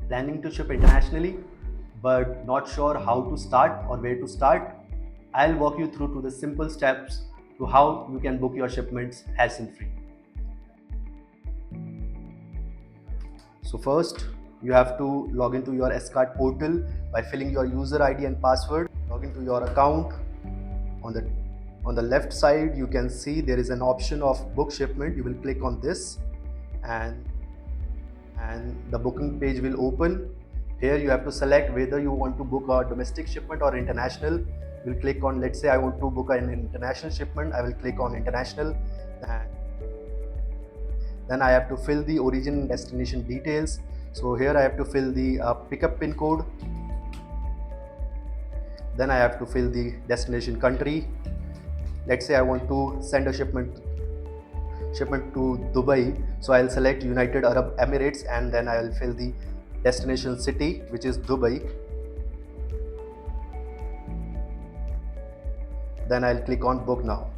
planning to ship internationally but not sure how to start or where to start, I'll walk you through to the simple steps to how you can book your shipments hassle-free. So first, you have to log into your Skart portal by filling your user ID and password. Log into your account. On the on the left side, you can see there is an option of book shipment. You will click on this, and the booking page will open. Here you have to select whether you want to book a domestic shipment or international. You will click on, let's say I want to book an international shipment. I will click on international, and then I have to fill the origin and destination details. So here I have to fill the pickup pin code. Then I have to fill the destination country. Let's say I want to send a shipment to Dubai, so I'll select United Arab Emirates, and then I'll fill the destination city, which is Dubai. Then I'll click on book now.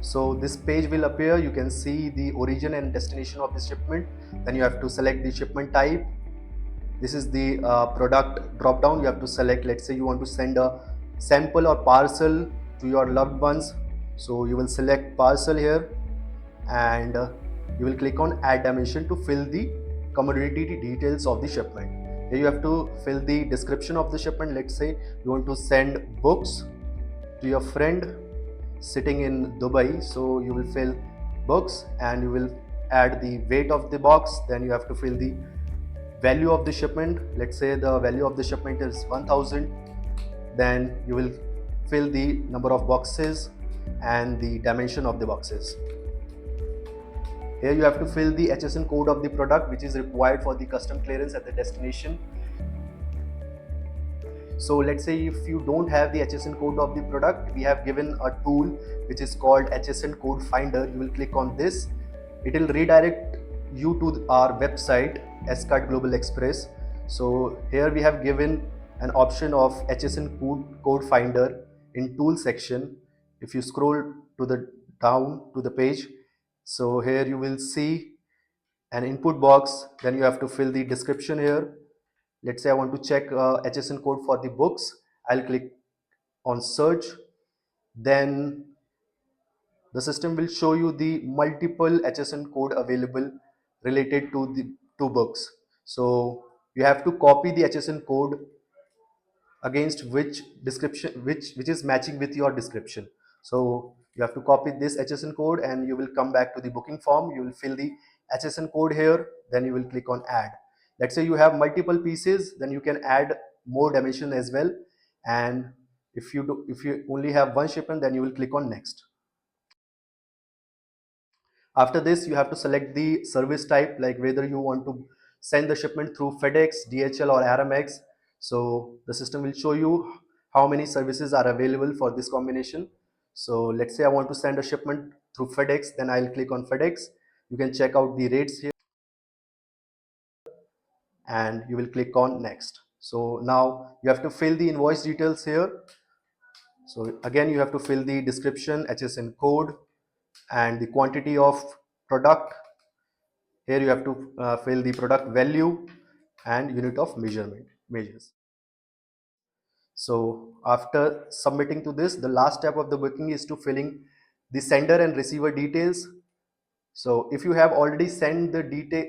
So this page will appear. You can see the origin and destination of the shipment. Then you have to select the shipment type. This is the product drop down. You have to select, let's say you want to send a sample or parcel to your loved ones, so you will select parcel here, and you will click on add dimension to fill the commodity details of the shipment. Here you have to fill the description of the shipment. Let's say you want to send books to your friend sitting in Dubai, so you will fill books and you will add the weight of the box. Then you have to fill the value of the shipment. Let's say the value of the shipment is 1000. Then you will fill the number of boxes and the dimension of the boxes. Here you have to fill the HSN code of the product, which is required for the custom clearance at the destination. So let's say if you don't have the HSN code of the product, we have given a tool which is called HSN code finder. You will click on this. It will redirect you to our website, Skart Global Express. So here we have given an option of HSN code finder in tool section. If you scroll to the down to the page, so here you will see an input box. Then you have to fill the description here. Let's say I want to check HSN code for the books. I'll click on search. Then the system will show you the multiple HSN code available related to the two books. So you have to copy the HSN code against which description, which is matching with your description. So you have to copy this HSN code and you will come back to the booking form. You will fill the HSN code here, then you will click on add. Let's say you have multiple pieces, then you can add more dimension as well. And if you only have one shipment, then you will click on next. After this, you have to select the service type, like whether you want to send the shipment through FedEx, DHL or Aramex. So the system will show you how many services are available for this combination. So let's say I want to send a shipment through FedEx, then I'll click on FedEx. You can check out the rates here and you will click on next. So now you have to fill the invoice details here. So again, you have to fill the description, HSN code, and the quantity of product. Here you have to fill the product value and unit of measures. So after submitting to this, the last step of the booking is to filling the sender and receiver details. So if you have already sent the detail,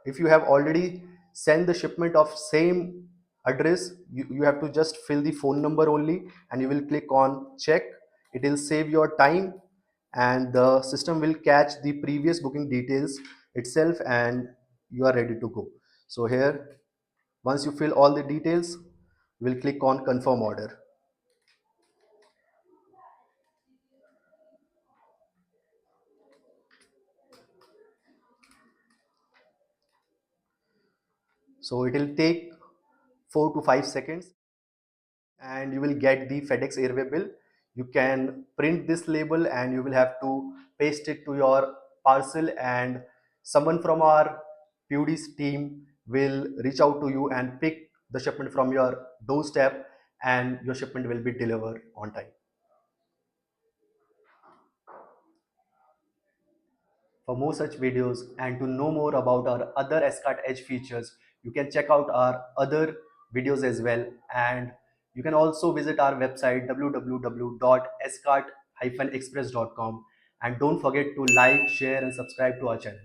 if you have already sent the shipment of same address, you have to just fill the phone number only and you will click on check. It will save your time and the system will catch the previous booking details itself and you are ready to go. So here, once you fill all the details, you will click on confirm order. So it will take 4 to 5 seconds and you will get the FedEx Airway bill. You can print this label and you will have to paste it to your parcel, and someone from our PUD's team will reach out to you and pick the shipment from your doorstep and your shipment will be delivered on time. For more such videos and to know more about our other Skart Edge features, You can check out our other videos as well, and you can also visit our website www.skart-express.com, and don't forget to like, share and subscribe to our channel.